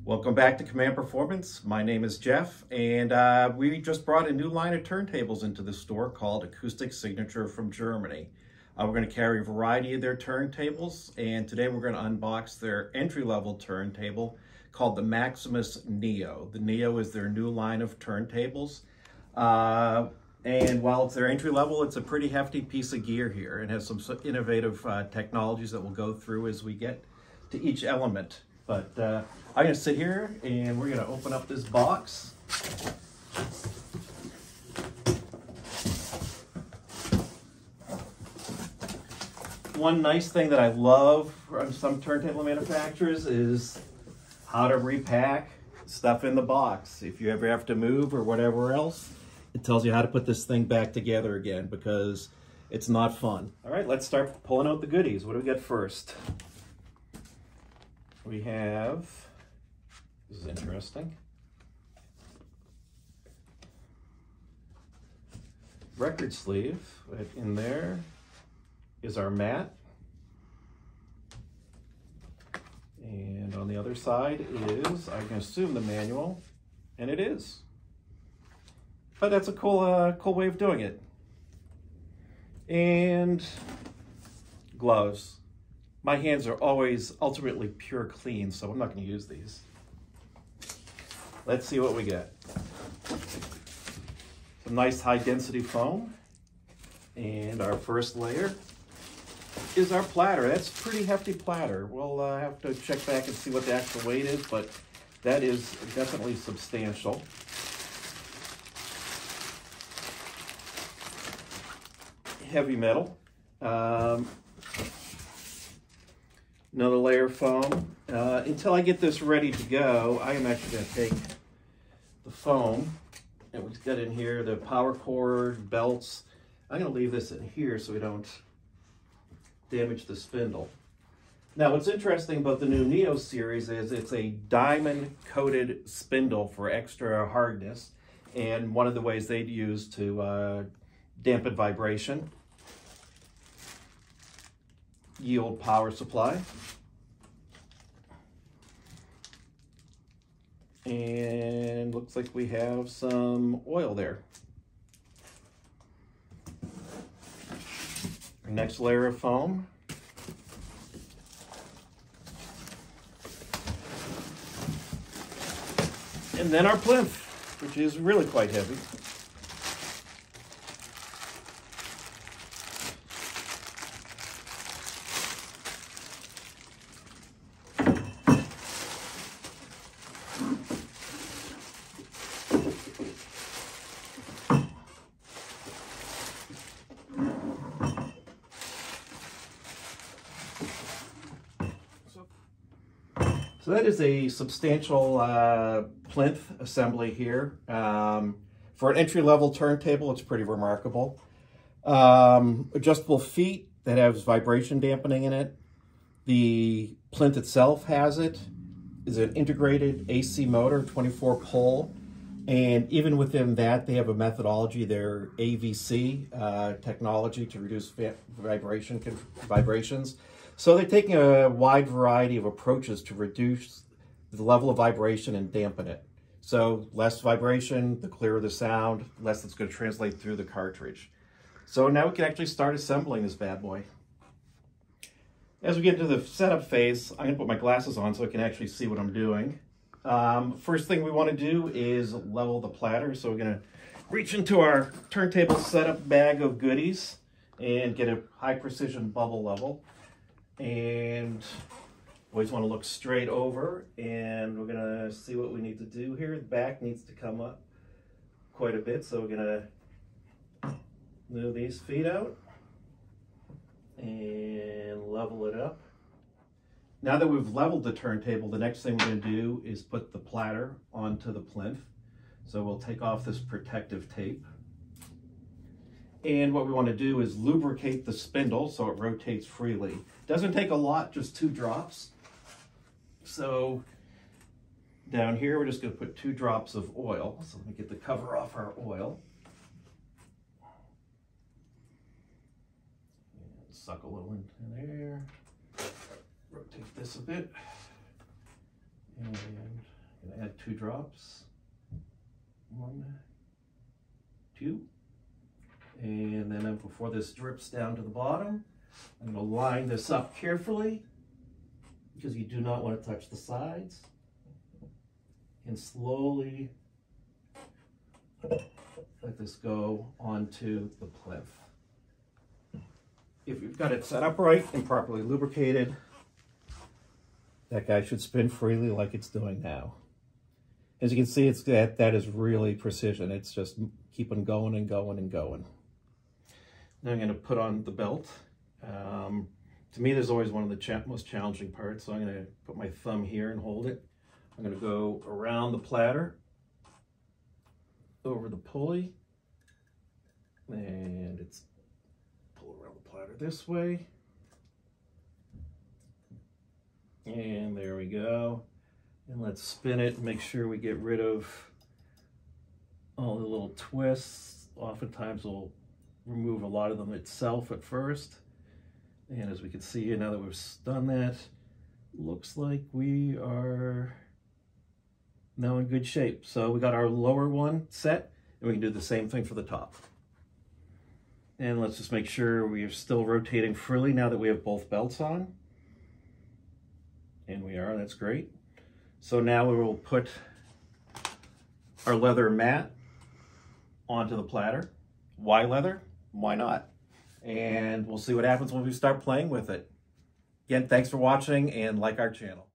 Welcome back to Command Performance. My name is Jeff, and we just brought a new line of turntables into the store called Acoustic Signature from Germany. We're going to carry a variety of their turntables, and today we're going to unbox their entry-level turntable called the Maximus Neo. The Neo is their new line of turntables, and while it's their entry-level, it's a pretty hefty piece of gear here. It has some innovative technologies that we'll go through as we get to each element. But I'm going to sit here and we're going to open up this box. One nice thing that I love from some turntable manufacturers is how to repack stuff in the box. If you ever have to move or whatever else, it tells you how to put this thing back together again because it's not fun. All right, let's start pulling out the goodies. What do we get first? We have, this is interesting, record sleeve. In there is our mat, and on the other side is, I can assume, the manual, and it is. But that's a cool, cool way of doing it. And gloves. My hands are always ultimately pure clean, so I'm not going to use these. Let's see what we get. Some nice high-density foam. And our first layer is our platter. That's a pretty hefty platter. We'll have to check back and see what the actual weight is, but that is definitely substantial. Heavy metal. Another layer of foam. Until I get this ready to go, I am actually going to take the foam and we've got in here the power cord, belts. I'm going to leave this in here so we don't damage the spindle. Now, what's interesting about the new Neo series is it's a diamond coated spindle for extra hardness, and one of the ways they'd use to dampen vibration, yield power supply, and looks like we have some oil there. Our next layer of foam, and then our plinth, which is really quite heavy. So that is a substantial plinth assembly here. For an entry-level turntable, it's pretty remarkable. Adjustable feet that has vibration dampening in it. The plinth itself has it. Is an integrated AC motor, 24 pole. And even within that, they have a methodology, their AVC technology to reduce vibrations. So they're taking a wide variety of approaches to reduce the level of vibration and dampen it. So less vibration, the clearer the sound, less it's going to translate through the cartridge. So now we can actually start assembling this bad boy. As we get into the setup phase, I'm going to put my glasses on so I can actually see what I'm doing. First thing we want to do is level the platter. So we're going to reach into our turntable setup bag of goodies and get a high precision bubble level. And always want to look straight over, and we're going to see what we need to do here. The back needs to come up quite a bit, so we're going to move these feet out and level it up. Now that we've leveled the turntable, the next thing we're going to do is put the platter onto the plinth. So we'll take off this protective tape. And what we want to do is lubricate the spindle so it rotates freely. Doesn't take a lot, just 2 drops. So down here, we're just going to put 2 drops of oil. So let me get the cover off our oil. And suck a little into there. Rotate this a bit. And add 2 drops. 1, 2. And then before this drips down to the bottom, I'm going to line this up carefully because you do not want to touch the sides. And slowly let this go onto the plinth. If you've got it set up right and properly lubricated, that guy should spin freely like it's doing now. As you can see, it's that is really precision. It's just keeping going and going and going. Now I'm going to put on the belt. To me, there's always one of the most challenging parts, so I'm going to put my thumb here and hold it. I'm going to go around the platter, over the pulley, and it's pull around the platter this way. And there we go. And let's spin it and make sure we get rid of all the little twists. Oftentimes we'll remove a lot of them itself at first. And as we can see, now that we've done that, looks like we are now in good shape. So we got our lower one set, and we can do the same thing for the top. And let's just make sure we are still rotating freely now that we have both belts on. And we are, that's great. So now we will put our leather mat onto the platter. Why leather? Why not? And we'll see what happens when we start playing with it. Again, thanks for watching and like our channel.